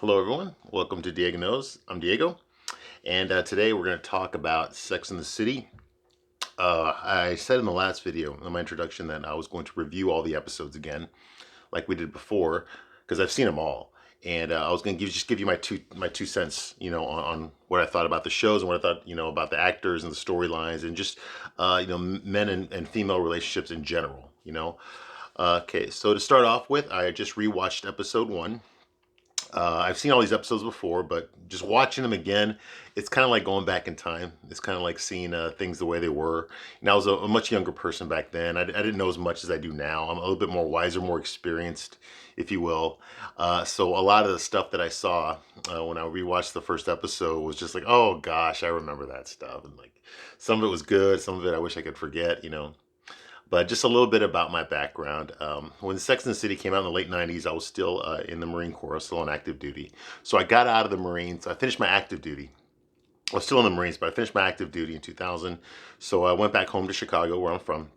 Hello, everyone. Welcome to Diego Knows. I'm Diego, and today we're going to talk about Sex in the City. I said in the last video, in my introduction, that I was going to review all the episodes again, like we did before, because I've seen them all, and I was going to just give you my two cents, on what I thought about the shows and what I thought, about the actors and the storylines and just, men and female relationships in general. Okay, so to start off with, I just rewatched episode one. I've seen all these episodes before, but just watching them again, it's kind of like going back in time. It's kind of like seeing things the way they were. And I was a much younger person back then. I didn't know as much as I do now. I'm a little bit more wiser, more experienced, if you will. So a lot of the stuff that I saw when I rewatched the first episode was just like, oh gosh, I remember that stuff. And like some of it was good, some of it I wish I could forget. But just a little bit about my background. When Sex and the City came out in the late 90s, I was still in the Marine Corps, I was still on active duty. So I got out of the Marines. I finished my active duty. I was still in the Marines, but I finished my active duty in 2000. So I went back home to Chicago, where I'm from.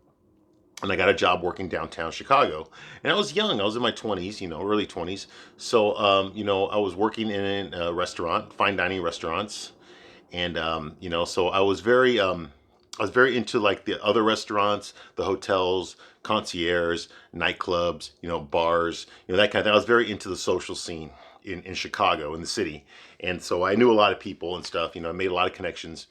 And I got a job working downtown Chicago. And I was young. I was in my 20s, early 20s. So, I was working in a restaurant, fine dining restaurants. And so I was very into like the other restaurants, the hotels, concierge, nightclubs, bars, that kind of thing. I was very into the social scene in Chicago, in the city. And so I knew a lot of people and stuff. I made a lot of connections.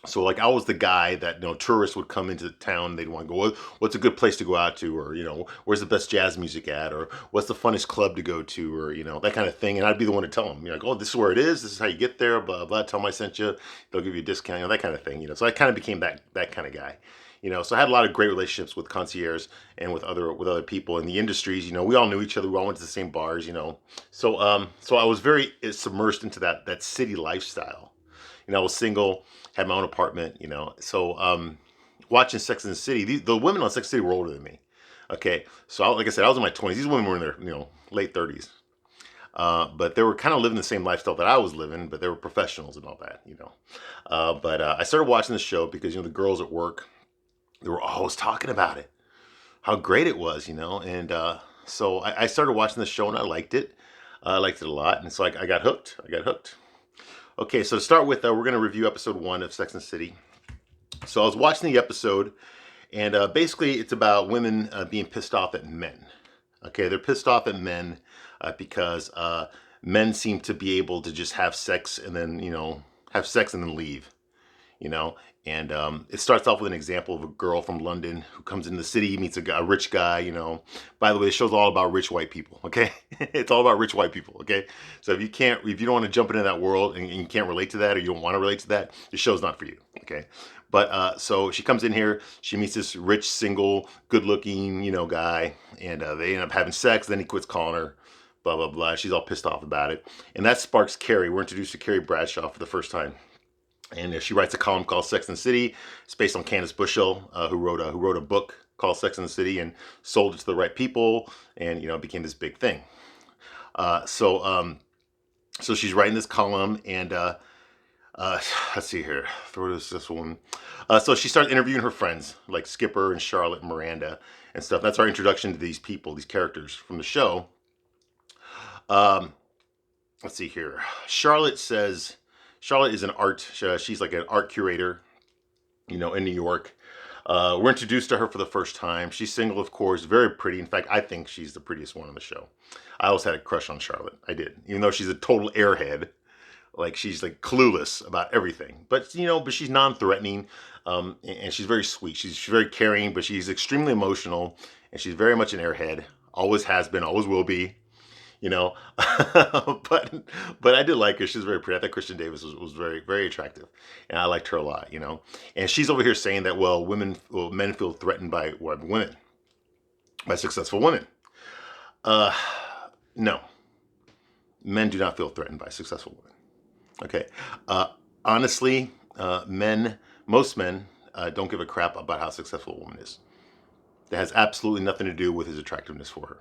So like I was the guy that tourists would come into town. They'd want to go, what's a good place to go out to, or where's the best jazz music at, or what's the funnest club to go to, or that kind of thing. And I'd be the one to tell them, like, oh, this is where it is. This is how you get there. Blah blah. Tell them I sent you. They'll give you a discount. That kind of thing. So I kind of became that kind of guy. So I had a lot of great relationships with concierge and with other people in the industries. We all knew each other. We all went to the same bars. So I was very submersed into that city lifestyle. I was single, had my own apartment. So watching Sex and the City, the women on Sex and the City were older than me. Okay, so like I said, I was in my 20s. These women were in their late 30s. But they were kind of living the same lifestyle that I was living, but they were professionals and all that. But I started watching the show because the girls at work, they were always talking about it, how great it was. And so I started watching the show and I liked it. I liked it a lot, and so I got hooked. I got hooked. Okay, so to start with, we're going to review episode one of Sex and the City. So I was watching the episode, and basically it's about women being pissed off at men. Okay, they're pissed off at men because men seem to be able to just have sex and then, leave. you know. And it starts off with an example of a girl from London who comes into the city, meets a rich guy. By the way, the show's all about rich white people, okay? It's all about rich white people, okay? So if you don't want to jump into that world and you can't relate to that or you don't want to relate to that, the show's not for you, okay? But so she comes in here, she meets this rich, single, good-looking, guy, and they end up having sex. Then he quits calling her, blah, blah, blah. She's all pissed off about it. And that sparks Carrie. We're introduced to Carrie Bradshaw for the first time. And she writes a column called Sex and the City. It's based on Candace Bushell, who wrote a book called Sex and the City and sold it to the right people, and it became this big thing. So she's writing this column, and let's see here. Where is this one? So she starts interviewing her friends like Skipper and Charlotte and Miranda and stuff. That's our introduction to these people, these characters from the show. Let's see here. Charlotte is an art. She's like an art curator, in New York. We're introduced to her for the first time. She's single, of course, very pretty. In fact, I think she's the prettiest one on the show. I always had a crush on Charlotte. I did, even though she's a total airhead. Like she's like clueless about everything, but she's non-threatening, and she's very sweet. She's very caring, but she's extremely emotional, and she's very much an airhead. Always has been, always will be. you know. but I did like her. She's very pretty. I thought Christian Davis was very, very attractive, and I liked her a lot. And she's over here saying that men feel threatened by women, by successful women. Uh, no, men do not feel threatened by successful women. Okay, honestly, most men don't give a crap about how successful a woman is. That has absolutely nothing to do with his attractiveness for her.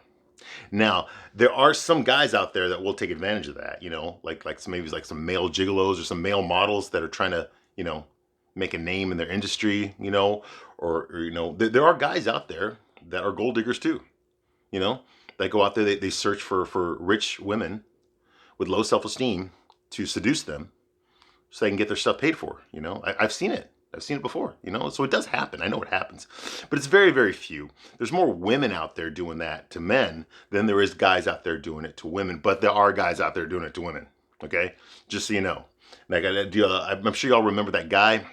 Now, there are some guys out there that will take advantage of that, maybe like some male gigolos or some male models that are trying to, make a name in their industry, there are guys out there that are gold diggers too, that go out there, they search for rich women with low self-esteem to seduce them so they can get their stuff paid for. I've seen it. I've seen it before, so it does happen. I know it happens, but it's very, very few. There's more women out there doing that to men than there is guys out there doing it to women, but there are guys out there doing it to women. Okay. Just so you know, like, I'm sure y'all remember that guy.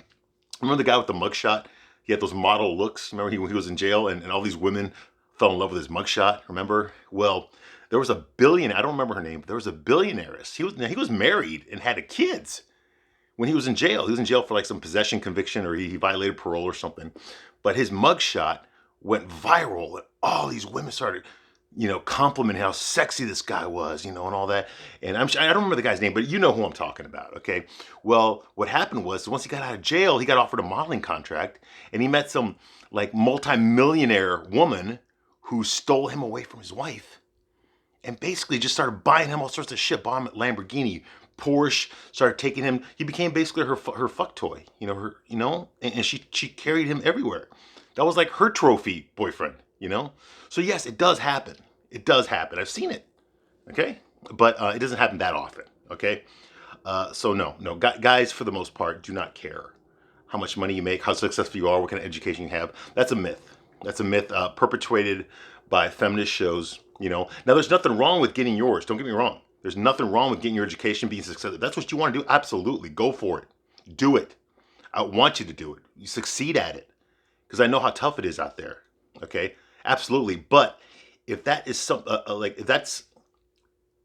Remember the guy with the mugshot? He had those model looks. Remember he was in jail and all these women fell in love with his mugshot. Remember? Well, there was a billionaire. I don't remember her name, but there was a billionairess. He was married and had kids when he was in jail. He was in jail for like some possession conviction, or he violated parole or something. But his mugshot went viral, and all these women started, complimenting how sexy this guy was, and all that. And I don't remember the guy's name, but you know who I'm talking about, okay? Well, what happened was once he got out of jail, he got offered a modeling contract, and he met some like multi-millionaire woman who stole him away from his wife, and basically just started buying him all sorts of shit, bought him a Lamborghini, Porsche, started taking him. He became basically her fuck toy, and she carried him everywhere. That was like her trophy boyfriend, So yes, it does happen. It does happen. I've seen it. Okay, but it doesn't happen that often. Okay, so no, guys for the most part do not care how much money you make, how successful you are, what kind of education you have. That's a myth. That's a myth perpetuated by feminist shows. Now there's nothing wrong with getting yours. Don't get me wrong. There's nothing wrong with getting your education, being successful. That's what you want to do. Absolutely. Go for it. Do it. I want you to do it. You succeed at it. Because I know how tough it is out there. Okay? Absolutely. But if that is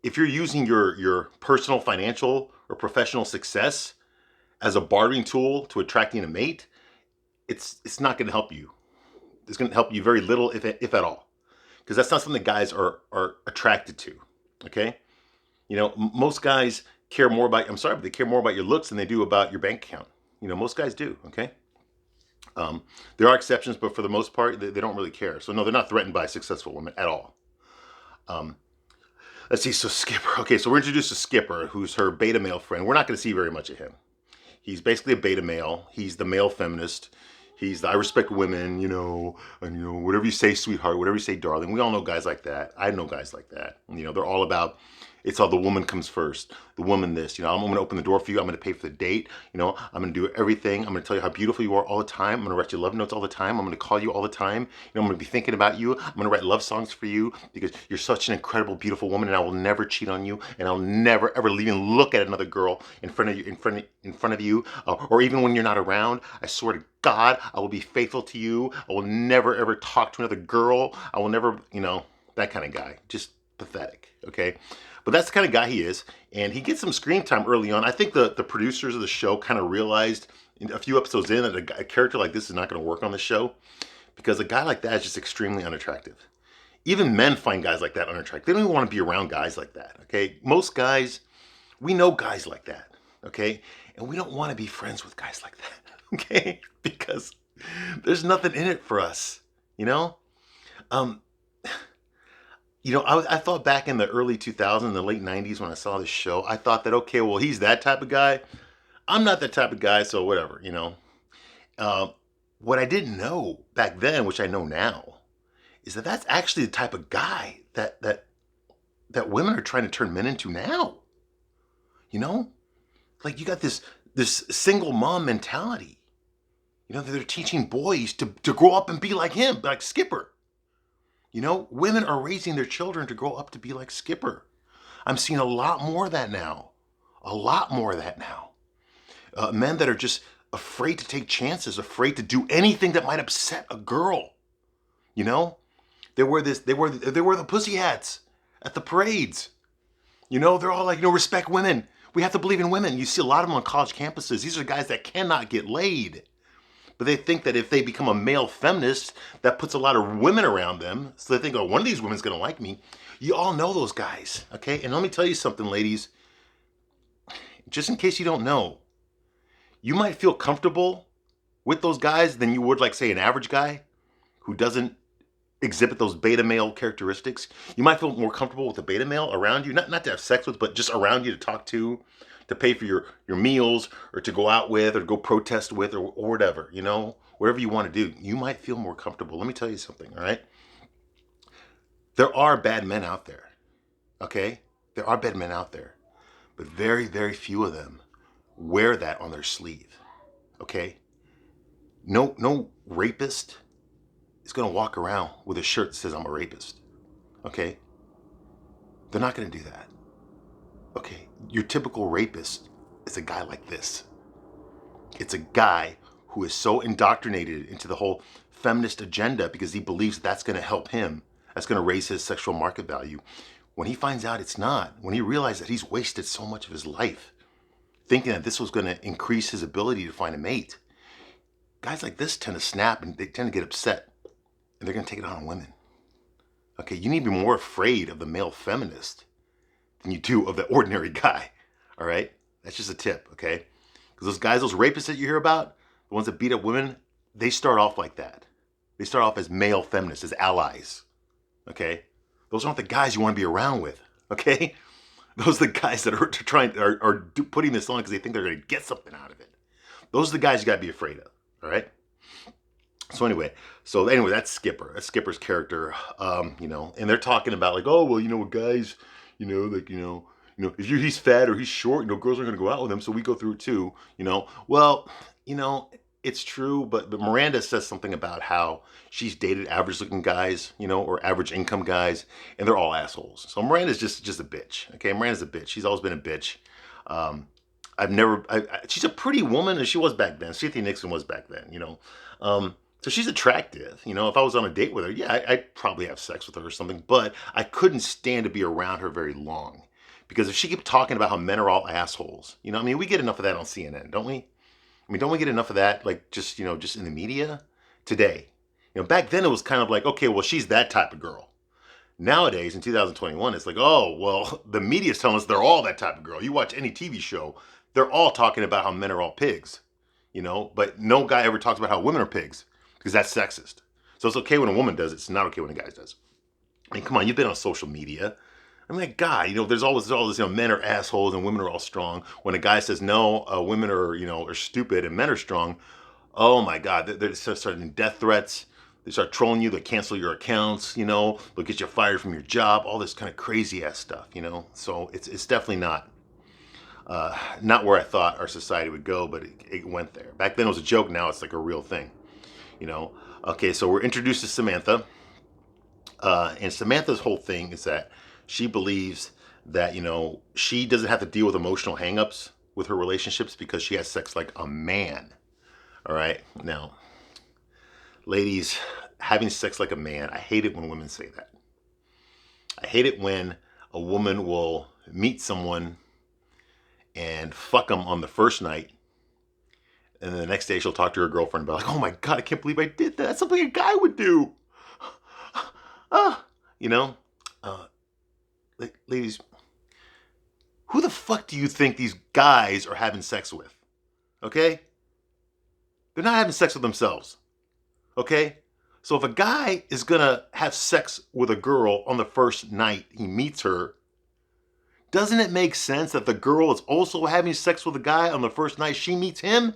if you're using your personal, financial, or professional success as a bartering tool to attracting a mate, it's not going to help you. It's going to help you very little, if at all. Because that's not something guys are attracted to. Okay? Most guys care more about, I'm sorry, but they care more about your looks than they do about your bank account. Most guys do, okay? There are exceptions, but for the most part, they don't really care. So no, they're not threatened by successful women at all. Let's see, so Skipper. Okay, so we're introduced to Skipper, who's her beta male friend. We're not going to see very much of him. He's basically a beta male. He's the male feminist. He's the I respect women, and whatever you say, sweetheart, whatever you say, darling. We all know guys like that. I know guys like that. They're all about, it's all the woman comes first. The woman this, I'm going to open the door for you. I'm going to pay for the date. I'm going to do everything. I'm going to tell you how beautiful you are all the time. I'm going to write you love notes all the time. I'm going to call you all the time. I'm going to be thinking about you. I'm going to write love songs for you because you're such an incredible, beautiful woman, and I will never cheat on you, and I'll never ever even look at another girl in front of you, or even when you're not around. I swear to God, I will be faithful to you. I will never ever talk to another girl. I will never, that kind of guy. Just pathetic, okay? But that's the kind of guy he is, and he gets some screen time early on. I think the producers of the show kind of realized a few episodes in that a character like this is not going to work on the show, because a guy like that is just extremely unattractive. Even men find guys like that unattractive. They don't even want to be around guys like that, okay? Most guys, we know guys like that, okay? And we don't want to be friends with guys like that, okay? Because there's nothing in it for us, I thought back in the early 2000s, the late 90s when I saw this show, I thought that, okay, well, he's that type of guy. I'm not that type of guy, so whatever, What I didn't know back then, which I know now, is that that's actually the type of guy that women are trying to turn men into now. Like you got this single mom mentality. They're teaching boys to grow up and be like him, like Skipper. Women are raising their children to grow up to be like Skipper. I'm seeing a lot more of that now. Men that are just afraid to take chances, afraid to do anything that might upset a girl. They wear the pussy hats at the parades. They're all like, respect women. We have to believe in women. You see a lot of them on college campuses. These are guys that cannot get laid. But they think that if they become a male feminist, that puts a lot of women around them. So they think, oh, one of these women's going to like me. You all know those guys, okay? And let me tell you something, ladies. Just in case you don't know, you might feel comfortable with those guys than you would, like, say, an average guy who doesn't exhibit those beta male characteristics. You might feel more comfortable with a beta male around you, not to have sex with, but just around you to talk to pay for your meals, or to go out with, or to go protest with, or whatever, whatever you want to do. You might feel more comfortable. Let me tell you something, all right? There are bad men out there, okay? There are bad men out there. but very, very few of them wear that on their sleeve. Okay? No rapist is going to walk around with a shirt that says I'm a rapist. Okay? They're not going to do that. Okay? Your typical rapist is a guy like this. It's a guy who is so indoctrinated into the whole feminist agenda because he believes that's going to help him. That's going to raise his sexual market value. When he finds out it's not, when he realizes that he's wasted so much of his life thinking that this was going to increase his ability to find a mate, guys like this tend to snap and they tend to get upset and they're going to take it out on women. Okay, you need to be more afraid of the male feminist than you do of the ordinary guy. All right? That's just a tip, okay? Because those guys, those rapists that you hear about, the ones that beat up women, they start off like that. They start off as male feminists, as allies. Okay? Those aren't the guys you want to be around with. Okay? Those are the guys that are putting this on because they think they're going to get something out of it. Those are the guys you got to be afraid of. All right? So anyway, that's Skipper. That's Skipper's character. And they're talking about like, oh, well, guys, if he's fat or he's short, girls aren't going to go out with him. So we go through it too, Well, it's true, but Miranda says something about how she's dated average looking guys, or average income guys, and they're all assholes. So Miranda's just a bitch. Okay, Miranda's a bitch. She's always been a bitch. She's a pretty woman, and she was back then. Cynthia Nixon was back then, So she's attractive. If I was on a date with her, yeah, I'd probably have sex with her or something, but I couldn't stand to be around her very long. Because if she kept talking about how men are all assholes, we get enough of that on CNN, don't we? Don't we get enough of that, like, just in the media today? Back then it was kind of like, okay, well, she's that type of girl. Nowadays, in 2021, it's like, oh, well, the media's telling us they're all that type of girl. You watch any TV show, they're all talking about how men are all pigs, but no guy ever talks about how women are pigs because that's sexist. So it's okay when a woman does it. It's not okay when a guy does. Come on, you've been on social media. A guy, there's all this, men are assholes and women are all strong. When a guy says, no, women are stupid and men are strong, oh my God, they're starting death threats. They start trolling you. They cancel your accounts, they'll get you fired from your job, all this kind of crazy ass stuff, So it's definitely not where I thought our society would go, but it went there. Back then it was a joke. Now it's like a real thing, Okay, so we're introduced to Samantha. And Samantha's whole thing is that she believes that, she doesn't have to deal with emotional hangups with her relationships because she has sex like a man. All right. Now, ladies, having sex like a man, I hate it when women say that. I hate it when a woman will meet someone and fuck them on the first night. And then the next day she'll talk to her girlfriend about like, oh my God, I can't believe I did that. That's something a guy would do. Ladies, who the fuck do you think these guys are having sex with? Okay? They're not having sex with themselves. Okay? So if a guy is gonna have sex with a girl on the first night he meets her, doesn't it make sense that the girl is also having sex with a guy on the first night she meets him?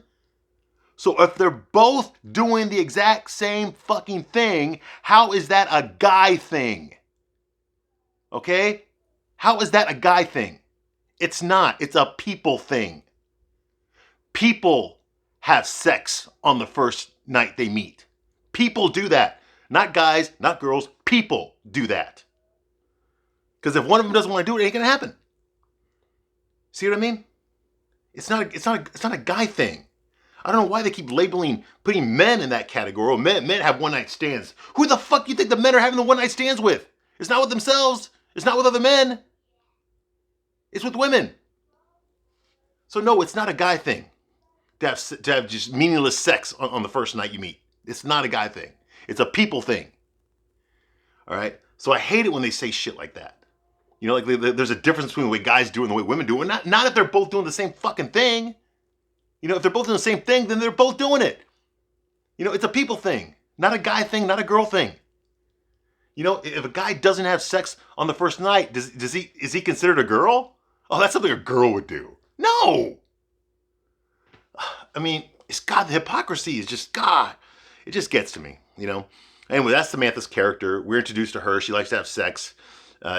So if they're both doing the exact same fucking thing, how is that a guy thing? Okay? How is that a guy thing? It's not. It's a people thing. People have sex on the first night they meet. People do that. Not guys, not girls. People do that. Because if one of them doesn't want to do it, it ain't going to happen. See what I mean? It's not a guy thing. I don't know why they keep putting men in that category. Men have one-night stands. Who the fuck do you think the men are having the one-night stands with? It's not with themselves. It's not with other men. It's with women. So no, it's not a guy thing to have just meaningless sex on the first night you meet. It's not a guy thing. It's a people thing. All right? So I hate it when they say shit like that. Like there's a difference between the way guys do it and the way women do it. Not if they're both doing the same fucking thing. If they're both doing the same thing, then they're both doing it. It's a people thing, not a guy thing, not a girl thing. If a guy doesn't have sex on the first night, is he considered a girl? Oh, that's something a girl would do. No. It's God, the hypocrisy is just, God, it just gets to me, Anyway, that's Samantha's character. We're introduced to her. She likes to have sex.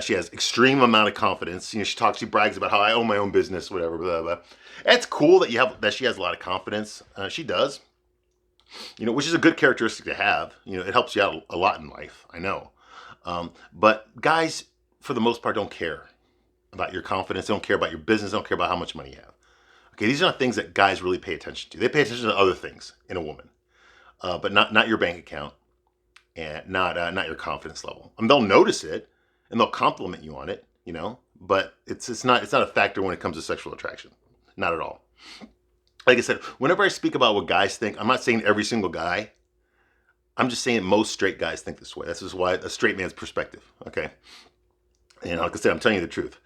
She has extreme amount of confidence. You know, she brags about how I own my own business, whatever, blah, blah. It's cool that she has a lot of confidence. She does, you know, which is a good characteristic to have. You know, it helps you out a lot in life. I know, but guys, for the most part, don't care about your confidence. They don't care about your business. They don't care about how much money you have. Okay, these are not things that guys really pay attention to. They pay attention to other things in a woman, but not your bank account and not your confidence level. I mean, they'll notice it and they'll compliment you on it, you know, but it's not a factor when it comes to sexual attraction, not at all. Like I said, whenever I speak about what guys think, I'm not saying every single guy. I'm just saying most straight guys think this way. That's just why a straight man's perspective. Okay, and like I said, I'm telling you the truth.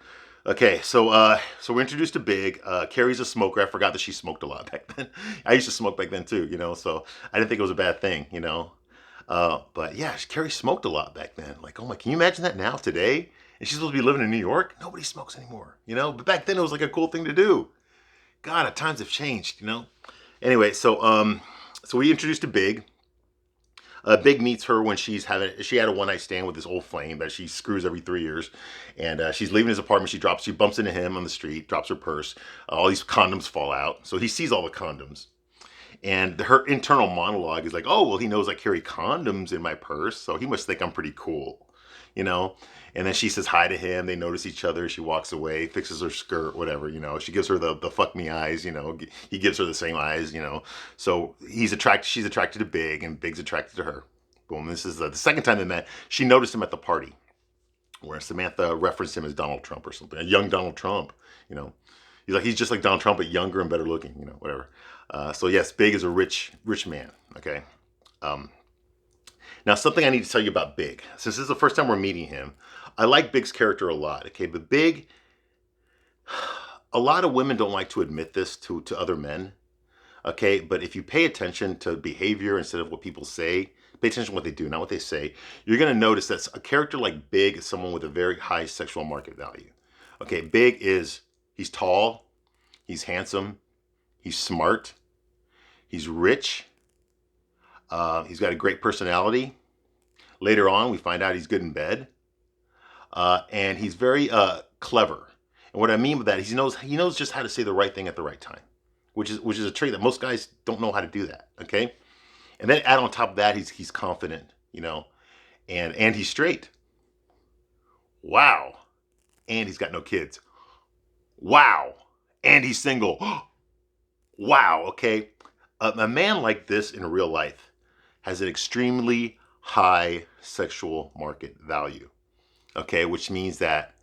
Okay, so we're introduced to Big. Carrie's a smoker. I forgot that she smoked a lot back then. I used to smoke back then too, you know, so I didn't think it was a bad thing, you know. But yeah, Carrie smoked a lot back then. Like, oh my, can you imagine that now today? And she's supposed to be living in New York. Nobody smokes anymore, you know. But back then it was like a cool thing to do. God, times have changed, you know. Anyway, so we introduced to Big. Big meets her when she had a one night stand with this old flame that she screws every 3 years, and she's leaving his apartment. She bumps into him on the street, drops her purse. All these condoms fall out, so he sees all the condoms, and her internal monologue is like, "Oh well, he knows I carry condoms in my purse, so he must think I'm pretty cool," you know. And then she says hi to him. They notice each other. She walks away, fixes her skirt, whatever, you know. She gives her the fuck me eyes, you know. He gives her the same eyes, you know. So she's attracted to Big, and Big's attracted to her. Boom. This is the second time they met. She noticed him at the party, where Samantha referenced him as Donald Trump or something. A young Donald Trump, you know. He's just like Donald Trump, but younger and better looking, you know, whatever. So yes, Big is a rich man, okay. Now, something I need to tell you about Big. Since this is the first time we're meeting him, I like Big's character a lot, okay? But Big, a lot of women don't like to admit this to other men, okay? But if you pay attention to behavior instead of what people say, pay attention to what they do, not what they say, you're going to notice that a character like Big is someone with a very high sexual market value. Okay, he's tall, he's handsome, he's smart, he's rich, he's got a great personality. Later on, we find out he's good in bed. And he's very clever. And what I mean by that is he knows just how to say the right thing at the right time, which is a trait that most guys don't know how to do that. Okay, and then add on top of that, he's confident, you know, and he's straight. Wow, and he's got no kids. Wow, and he's single. Wow. Okay, a man like this in real life has an extremely high sexual market value. Okay, which means that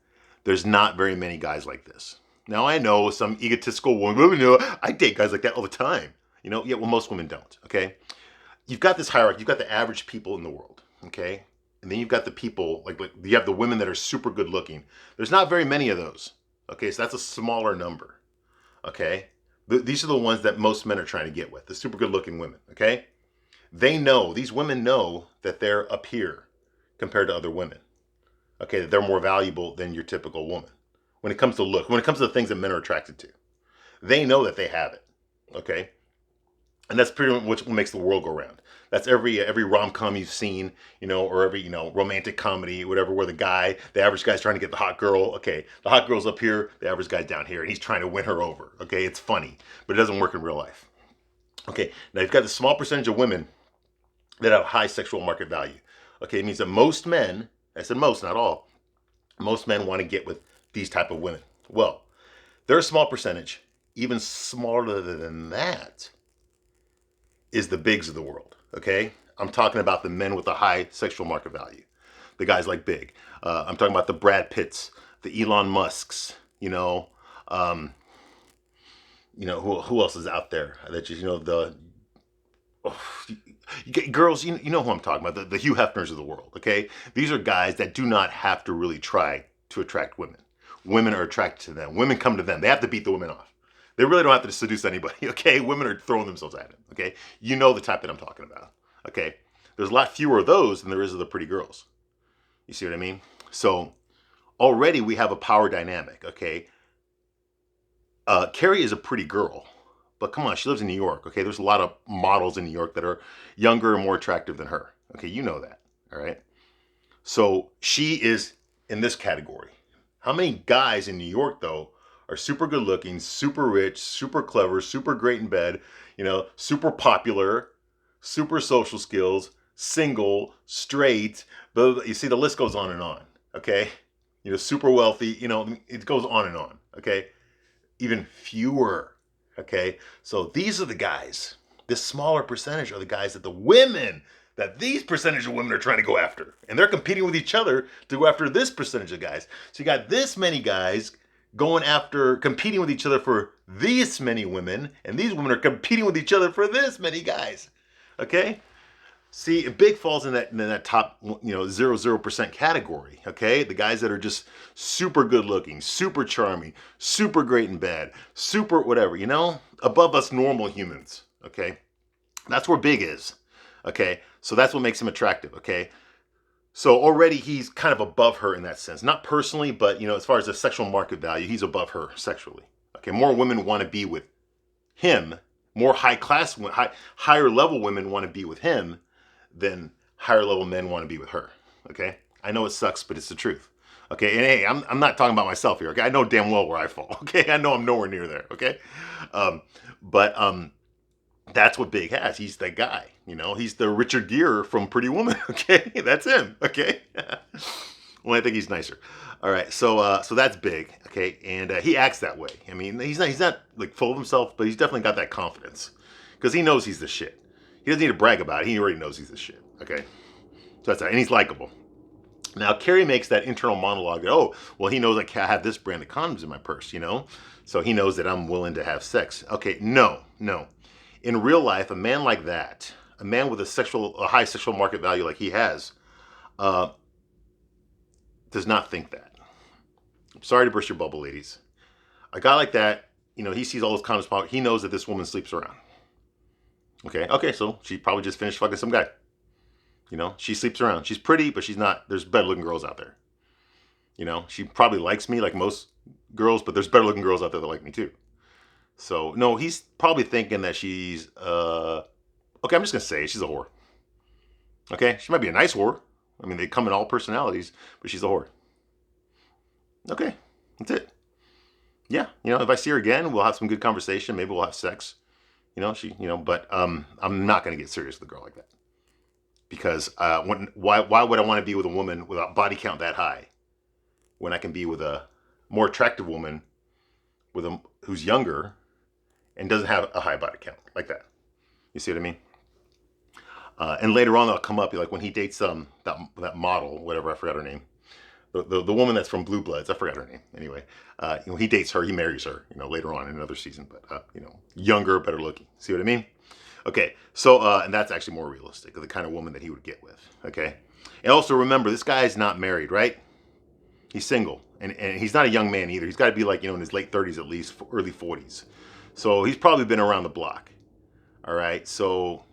there's not very many guys like this. Now, I know some egotistical woman, you know, I date guys like that all the time. You know, yeah, well, most women don't, okay? You've got this hierarchy. You've got the average people in the world, okay? And then you've got the people, like you have the women that are super good looking. There's not very many of those, okay? So that's a smaller number, okay? These are the ones that most men are trying to get with, the super good looking women, okay? These women know that they're up here compared to other women. Okay, that they're more valuable than your typical woman. When it comes to when it comes to the things that men are attracted to, they know that they have it. Okay, and that's pretty much what makes the world go round. That's every rom-com you've seen, you know, or every, you know, romantic comedy, whatever, where the average guy's trying to get the hot girl. Okay, the hot girl's up here, the average guy's down here, and he's trying to win her over. Okay, it's funny, but it doesn't work in real life. Okay, now you've got the small percentage of women that have high sexual market value. Okay, it means that most men, I said most, not all, most men want to get with these type of women. Well, they're a small percentage. Even smaller than that is the Bigs of the world, okay? I'm talking about the men with a high sexual market value. The guys like Big. I'm talking about the Brad Pitts, the Elon Musks, you know, who else is out there that just, you know, girls, you know who I'm talking about, the Hugh Hefners of the world, okay? These are guys that do not have to really try to attract women. Women are attracted to them. Women come to them. They have to beat the women off. They really don't have to seduce anybody, okay? Women are throwing themselves at them, okay? You know the type that I'm talking about, okay? There's a lot fewer of those than there is of the pretty girls. You see what I mean? So already we have a power dynamic, okay? Carrie is a pretty girl. But come on, she lives in New York, okay? There's a lot of models in New York that are younger and more attractive than her. Okay, you know that, all right? So she is in this category? How many guys in New York, though, are super good looking, super rich, super clever, super great in bed, super popular, super social skills, single, straight, but you see the list goes on and on, okay? Super wealthy, it goes on and on, okay? Even fewer, okay? So these are the guys, this smaller percentage are the guys that these percentage of women are trying to go after. And they're competing with each other to go after this percentage of guys. So you got this many guys competing with each other for this many women, and these women are competing with each other for this many guys. Okay? See, Big falls in that top 0% category. Okay, the guys that are just super good looking, super charming, super great in bed, super whatever, above us normal humans. Okay, that's where Big is. Okay, so that's what makes him attractive. Okay, so already he's kind of above her in that sense, not personally, but as far as the sexual market value, he's above her sexually. Okay, more women want to be with him. More higher level women want to be with him than higher level men want to be with her. Okay, I know it sucks, but it's the truth. Okay, and hey, I'm not talking about myself here. Okay, I know damn well where I fall. Okay, I know I'm nowhere near there. Okay, but that's what Big has. He's that guy. He's the Richard Gere from Pretty Woman. Okay, that's him. Okay, well, I think he's nicer. All right, so that's Big. Okay, and he acts that way. I mean, he's not like full of himself, but he's definitely got that confidence because he knows he's the shit. He doesn't need to brag about it. He already knows he's the shit. Okay, so that's that, and he's likable. Now Carrie makes that internal monologue that, oh, well, he knows I have this brand of condoms in my purse, so he knows that I'm willing to have sex. Okay, no. In real life, a man like that, a man with a high sexual market value like he has, does not think that. I'm sorry to burst your bubble, ladies. A guy like that, he sees all those condoms pop. He knows that this woman sleeps around. Okay, so she probably just finished fucking some guy. She sleeps around. She's pretty, but she's not. There's better looking girls out there. She probably likes me like most girls, but there's better looking girls out there that like me too. So, no, he's probably thinking that she's, okay, I'm just going to say she's a whore. Okay, she might be a nice whore. I mean, they come in all personalities, but she's a whore. Okay, that's it. Yeah, if I see her again, we'll have some good conversation. Maybe we'll have sex. But I'm not going to get serious with a girl like that. Because why would I want to be with a woman with a body count that high when I can be with a more attractive woman who's younger and doesn't have a high body count like that? You see what I mean? And later on, that'll come up like when he dates that model, whatever, I forgot her name, the woman that's from Blue Bloods, I forgot her name. Anyway, he dates her, he marries her, later on in another season, but younger, better looking. See what I mean? Okay, so and that's actually more realistic, the kind of woman that he would get with. Okay, and also remember, this guy is not married, right? He's single, and he's not a young man either. He's got to be like in his late 30s at least, early 40s. So he's probably been around the block. All right, so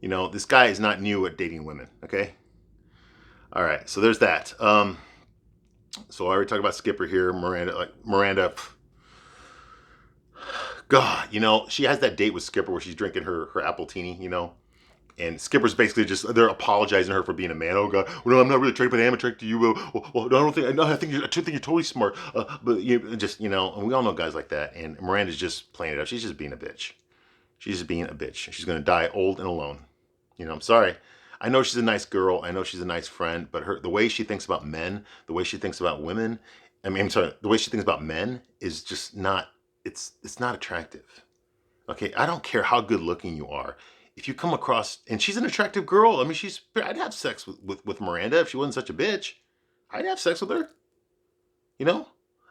this guy is not new at dating women. Okay. All right, so there's that. So I already talked about Skipper here, Miranda. God, she has that date with Skipper where she's drinking her Appletini, and Skipper's basically they're apologizing to her for being a man. Oh God, well, no, I'm not really attracted, but I am attracted to you. Well, I think you're totally smart. But and we all know guys like that. And Miranda's just playing it up. She's just being a bitch. She's just being a bitch. She's gonna die old and alone. I'm sorry. I know she's a nice girl. I know she's a nice friend. But the way she thinks about men, the way she thinks about women, the way she thinks about men is just not. It's not attractive. Okay, I don't care how good looking you are. If you come across, and she's an attractive girl. I mean, I'd have sex with Miranda if she wasn't such a bitch. I'd have sex with her.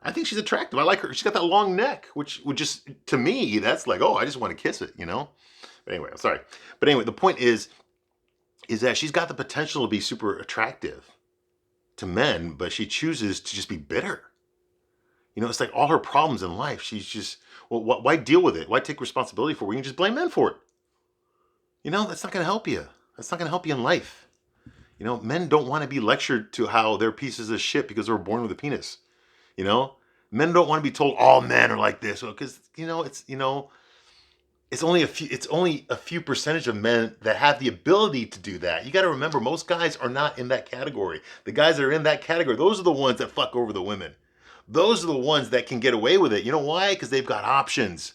I think she's attractive. I like her. She's got that long neck, which would just, to me, that's like, oh, I just want to kiss it, But anyway, I'm sorry. But anyway, the point is that she's got the potential to be super attractive to men, but she chooses to just be bitter. It's like all her problems in life. She's just, well, why deal with it? Why take responsibility for it? You can just blame men for it. That's not going to help you. That's not going to help you in life. Men don't want to be lectured to how they're pieces of shit because they were born with a penis. Men don't want to be told all men are like this. Because, it's only a few percentage of men that have the ability to do that. You got to remember, most guys are not in that category. The guys that are in that category, those are the ones that fuck over the women. Those are the ones that can get away with it. You know why? Because they've got options.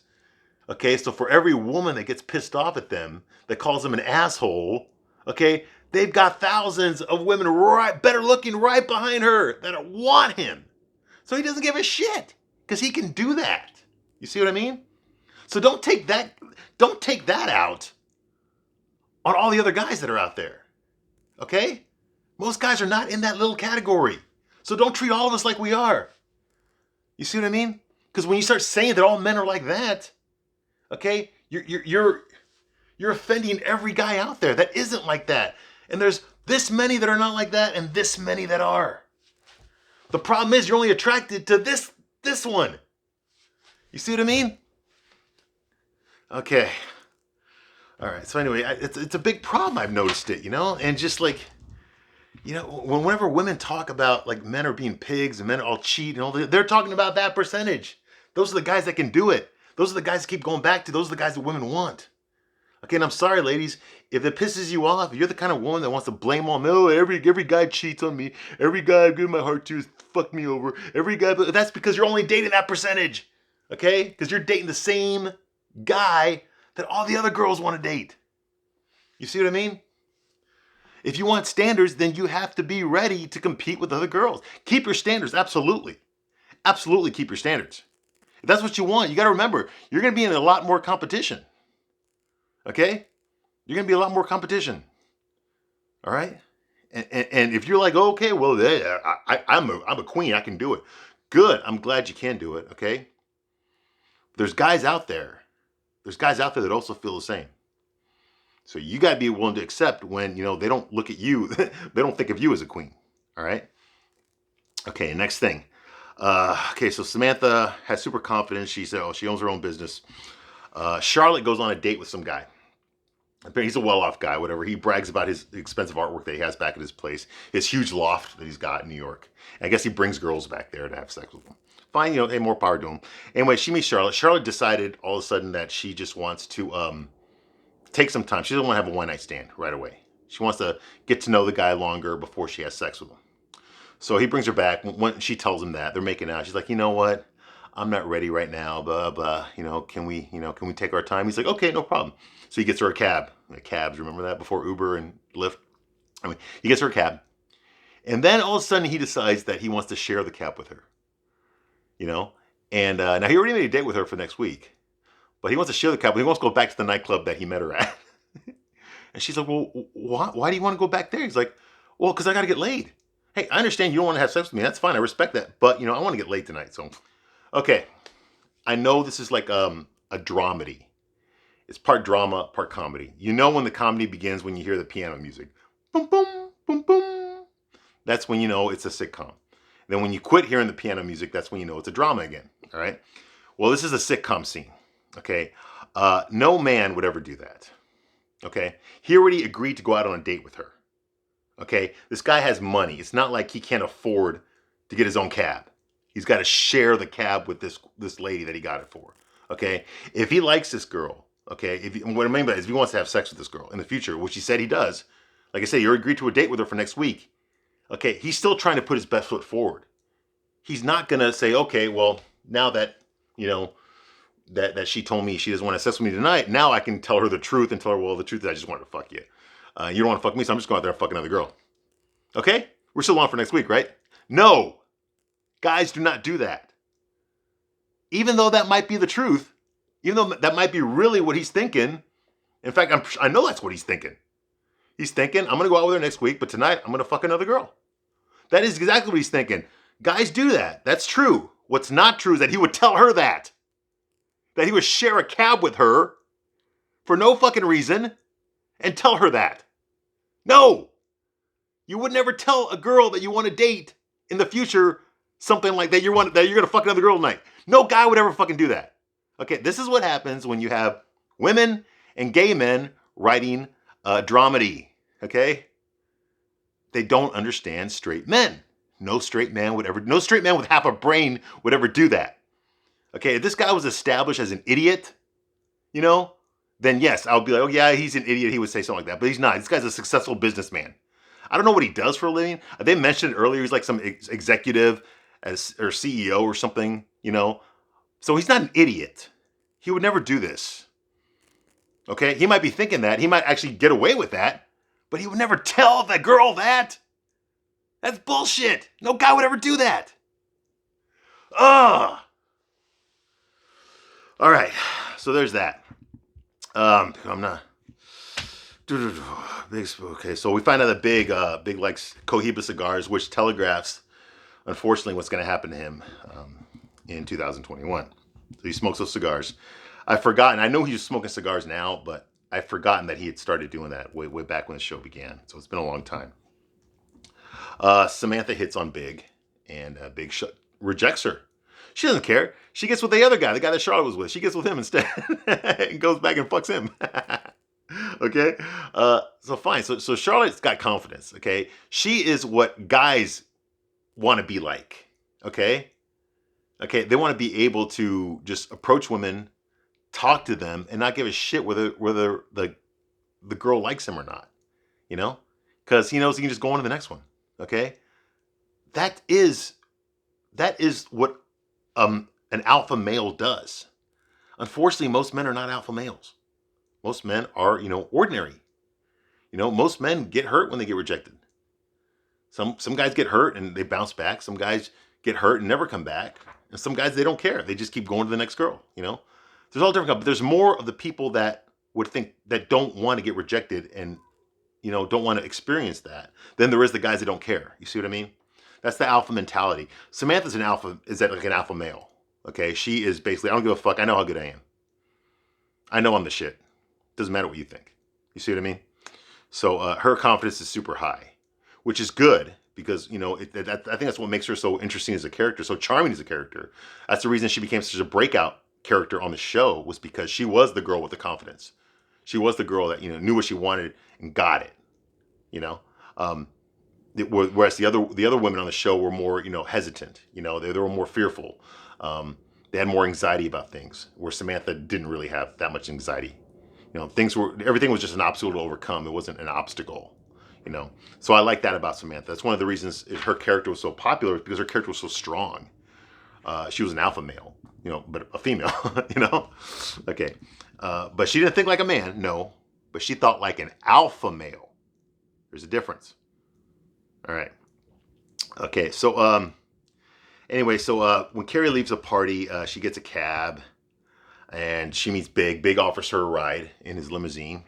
Okay, so for every woman that gets pissed off at them, that calls them an asshole, okay, they've got thousands of women right, better looking right behind her that want him. So he doesn't give a shit because he can do that. You see what I mean? So don't take that out on all the other guys that are out there. Okay? Most guys are not in that little category. So don't treat all of us like we are. You see what I mean? Because when you start saying that all men are like that, okay, you're offending every guy out there that isn't like that. And there's this many that are not like that and this many that are. The problem is you're only attracted to this one. You see what I mean? Okay. All right. So anyway, it's a big problem. I've noticed it, and just like, whenever women talk about like men are being pigs and men all cheat and all that, they're talking about that percentage. Those are the guys that can do it. Those are the guys that keep going back to. Those are the guys that women want. Okay, and I'm sorry, ladies, if it pisses you off, if you're the kind of woman that wants to blame all men, oh, every guy cheats on me, every guy I give my heart to fuck me over, every guy, but that's because you're only dating that percentage. Okay? Because you're dating the same guy that all the other girls want to date. You see what I mean? If you want standards, then you have to be ready to compete with other girls. Keep your standards, absolutely. Absolutely keep your standards. If that's what you want, you got to remember, you're going to be in a lot more competition. Okay? You're going to be a lot more competition. All right? And if you're like, oh, okay, well, I'm a queen, I can do it. Good, I'm glad you can do it, okay? There's guys out there that also feel the same. So you got to be willing to accept when, they don't look at you, they don't think of you as a queen. All right? Okay, next thing. Okay, so Samantha has super confidence. She said, she owns her own business. Charlotte goes on a date with some guy. He's a well-off guy, whatever. He brags about his expensive artwork that he has back at his place, his huge loft that he's got in New York. I guess he brings girls back there to have sex with them. Fine, hey, more power to him. Anyway, she meets Charlotte. Charlotte decided all of a sudden that she just wants to take some time. She doesn't want to have a one-night stand right away. She wants to get to know the guy longer before she has sex with him. So he brings her back. When she tells him that, they're making out. She's like, you know what? I'm not ready right now, blah, blah. Can we take our time? He's like, okay, no problem. So he gets her a cab. Cabs, remember that? Before Uber and Lyft? He gets her a cab. And then all of a sudden he decides that he wants to share the cab with her. And now he already made a date with her for next week. But he wants to share the cab. He wants to go back to the nightclub that he met her at. And she's like, well, why do you want to go back there? He's like, well, because I got to get laid. Hey, I understand you don't want to have sex with me. That's fine. I respect that. But, I want to get laid tonight. So, okay. I know this is like a dramedy. It's part drama, part comedy. When the comedy begins when you hear the piano music. Boom, boom, boom, boom. That's when it's a sitcom. Then when you quit hearing the piano music, that's when it's a drama again. All right? Well, this is a sitcom scene. Okay? No man would ever do that. Okay? He already agreed to go out on a date with her. Okay? This guy has money. It's not like he can't afford to get his own cab. He's got to share the cab with this lady that he got it for. Okay? If he likes this girl, okay, what I mean by that is if he wants to have sex with this girl in the future, which he said he does, like I said, you agreed to a date with her for next week. Okay, he's still trying to put his best foot forward. He's not going to say, okay, well, now that, that she told me she doesn't want to have sex with me tonight, now I can tell her the truth and tell her, well, the truth is I just wanted to fuck you. You don't want to fuck me, so I'm just going out there and fuck another girl. Okay? We're still on for next week, right? No! Guys do not do that. Even though that might be the truth, even though that might be really what he's thinking, in fact, I know that's what he's thinking. He's thinking, I'm going to go out with her next week, but tonight I'm going to fuck another girl. That is exactly what he's thinking. Guys do that. That's true. What's not true is that he would tell her that. That he would share a cab with her for no fucking reason and tell her that. No! You would never tell a girl that you want to date in the future something like that you're going to fuck another girl tonight. No guy would ever fucking do that. Okay, this is what happens when you have women and gay men writing dramedy, okay? They don't understand straight men. No straight man with half a brain would ever do that. Okay, if this guy was established as an idiot, then yes, I'll be like, oh yeah, he's an idiot. He would say something like that, but he's not. This guy's a successful businessman. I don't know what he does for a living. They mentioned earlier he's like some executive or CEO or something, you know. So he's not an idiot. He would never do this. Okay, he might be thinking that. He might actually get away with that, but he would never tell the girl that. That's bullshit. No guy would ever do that. Ugh. All right, so there's that. I'm not. Big. Okay, so we find out that Big likes Cohiba cigars, which telegraphs, unfortunately, what's going to happen to him in 2021. So he smokes those cigars. I've forgotten. I know he's smoking cigars now, but I've forgotten that he had started doing that way back when the show began. So it's been a long time. Samantha hits on Big, and Big rejects her. She doesn't care. She gets with the other guy, the guy that Charlotte was with. She gets with him instead and goes back and fucks him. Okay? So fine. So Charlotte's got confidence, okay? She is what guys want to be like, okay? Okay, they want to be able to just approach women, talk to them, and not give a shit whether the girl likes him or not, you know? Because he knows he can just go on to the next one, okay? That is what an alpha male does. Unfortunately, most men are not alpha males. Most men are, ordinary. Most men get hurt when they get rejected. Some guys get hurt and they bounce back. Some guys get hurt and never come back. And some guys, they don't care. They just keep going to the next girl, There's all different, but there's more of the people that would think that don't want to get rejected and, don't want to experience that than there is the guys that don't care. You see what I mean? That's the alpha mentality. Samantha's like an alpha male. Okay, she is basically, I don't give a fuck. I know how good I am. I know I'm the shit. Doesn't matter what you think. You see what I mean? So her confidence is super high, which is good because, I think that's what makes her so interesting as a character, so charming as a character. That's the reason she became such a breakout character on the show, was because she was the girl with the confidence. She was the girl that, knew what she wanted and got it, whereas the other women on the show were more, hesitant. They were more fearful. They had more anxiety about things, where Samantha didn't really have that much anxiety. Everything was just an obstacle to overcome. It wasn't an obstacle, So I like that about Samantha. That's one of the reasons her character was so popular, because her character was so strong. She was an alpha male, but a female, Okay. But she didn't think like a man, no. But she thought like an alpha male. There's a difference. All right. Okay, so anyway, so when Carrie leaves a party, she gets a cab, and she meets Big. Big offers her a ride in his limousine.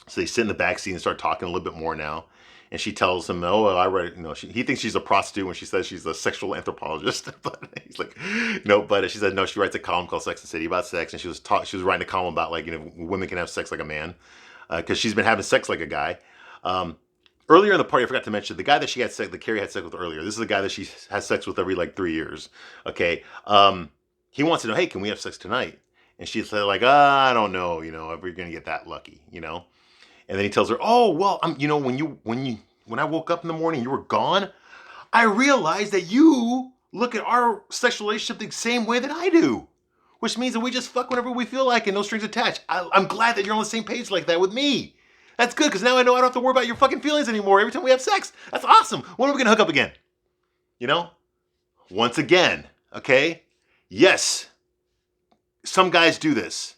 So they sit in the back seat and start talking a little bit more now. And she tells him, "Oh, well, I read it." He thinks she's a prostitute when she says she's a sexual anthropologist. But he's like, no. But she said no. She writes a column called Sex and the City about sex, and she was writing a column about women can have sex like a man, because she's been having sex like a guy. Earlier in the party, I forgot to mention the guy that Carrie had sex with earlier. This is the guy that she has sex with every 3 years. Okay, he wants to know, hey, can we have sex tonight? And she said I don't know, if we're gonna get that lucky, And then he tells her, oh well, when I woke up in the morning, you were gone. I realized that you look at our sexual relationship the same way that I do, which means that we just fuck whenever we feel like and no strings attached. I'm glad that you're on the same page like that with me. That's good, because now I know I don't have to worry about your fucking feelings anymore every time we have sex. That's awesome. When are we going to hook up again? Once again, okay? Yes, some guys do this.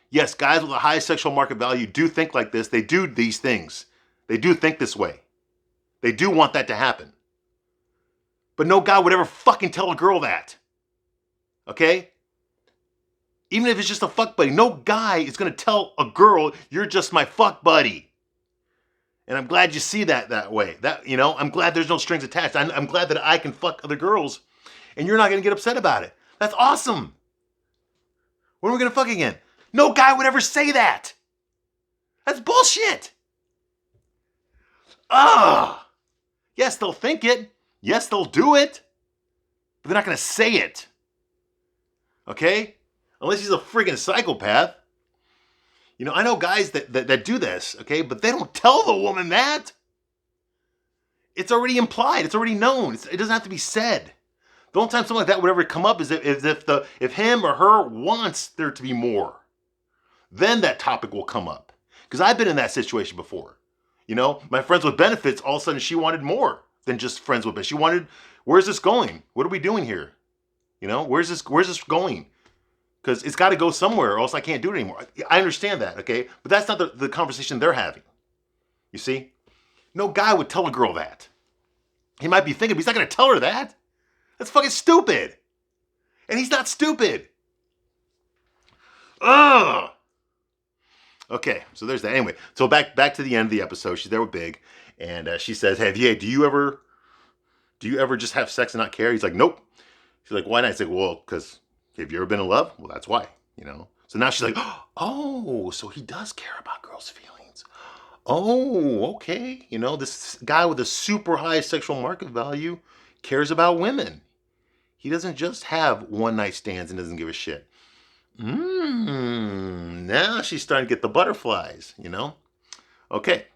Yes, guys with a high sexual market value do think like this. They do these things. They do think this way. They do want that to happen. But no guy would ever fucking tell a girl that. Okay? Even if it's just a fuck buddy, no guy is going to tell a girl, you're just my fuck buddy. And I'm glad you see that way. I'm glad there's no strings attached. I'm glad that I can fuck other girls and you're not going to get upset about it. That's awesome. When are we going to fuck again? No guy would ever say that. That's bullshit. Yes, they'll think it. Yes, they'll do it. But they're not going to say it. Okay? Unless he's a friggin' psychopath. I know guys that do this, okay? But they don't tell the woman that. It's already implied. It's already known. It doesn't have to be said. The only time something like that would ever come up is if him or her wants there to be more. then that topic will come up. Because I've been in that situation before. You know, my friends with benefits, all of a sudden she wanted more than just friends with benefits. She wanted, where's this going? What are we doing here? You know, where's this going? Because it's got to go somewhere or else I can't do it anymore. I understand that, okay? But that's not the conversation they're having. You see? No guy would tell a girl that. He might be thinking, but he's not going to tell her that. That's fucking stupid. And he's not stupid. Ugh. Okay, so there's that. Anyway, so back to the end of the episode. She's there with Big, and she says, "Hey, do you ever just have sex and not care?" He's like, "Nope." She's like, "Why not?" He's like, "Well, because have you ever been in love? Well, that's why, you know." So now she's like, "Oh, so he does care about girls' feelings. Oh, okay. You know, this guy with a super high sexual market value cares about women. He doesn't just have one night stands and doesn't give a shit." Now she's starting to get the butterflies, you know? Okay,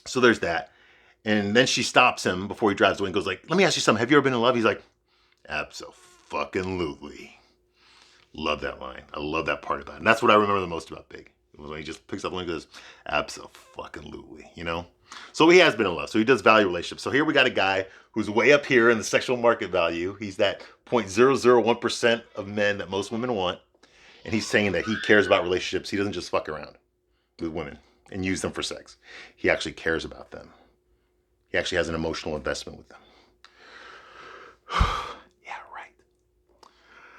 so there's that. And then she stops him before he drives away and goes like, "Let me ask you something. Have you ever been in love?" He's like, "Abso-fucking-lutely." Love that line. I love that part about it. And that's what I remember the most about Big. It was when he just picks up the line and goes, "Abso-fucking-lutely," you know? So he has been in love. So he does value relationships. So here we got a guy who's way up here in the sexual market value. He's that 0.001% of men that most women want. And he's saying that he cares about relationships. He doesn't just fuck around with women and use them for sex. He actually cares about them. He actually has an emotional investment with them. Yeah, right.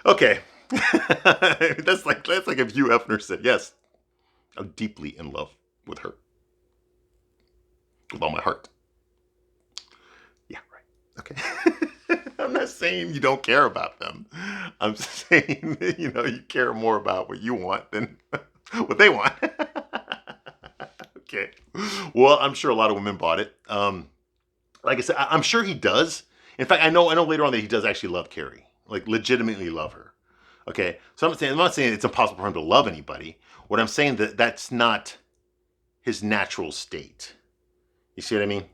Okay. That's like if Hugh Hefner said, "Yes, I'm deeply in love with her. With all my heart." Yeah, right. Okay. I'm not saying you don't care about them. I'm saying that, you know, you care more about what you want than what they want. Okay. Well, I'm sure a lot of women bought it. Like I said, I'm sure he does. In fact, I know later on that he does actually love Carrie, like legitimately love her. Okay. So I'm not saying it's impossible for him to love anybody. What I'm saying that's not his natural state. You see what I mean?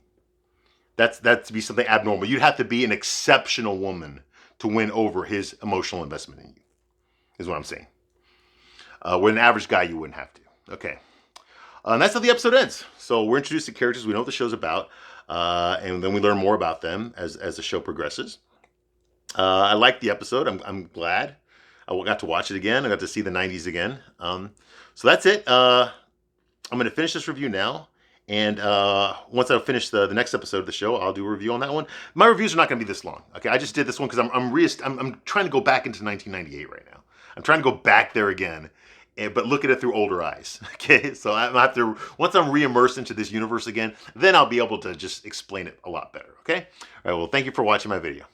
That's to be something abnormal. You'd have to be an exceptional woman to win over his emotional investment in you, is what I'm saying. With an average guy, you wouldn't have to. Okay. And that's how the episode ends. So we're introduced to characters. We know what the show's about. And then we learn more about them as the show progresses. I liked the episode. I'm glad I got to watch it again. I got to see the 90s again. So that's it. I'm going to finish this review now. And once I finish the next episode of the show, I'll do a review on that one. My reviews are not going to be this long. Okay, I just did this one because I'm trying to go back into 1998 right now. I'm trying to go back there again, but look at it through older eyes. Okay, so I have to, once I'm re-immersed into this universe again, then I'll be able to just explain it a lot better. Okay, all right. Well, thank you for watching my video.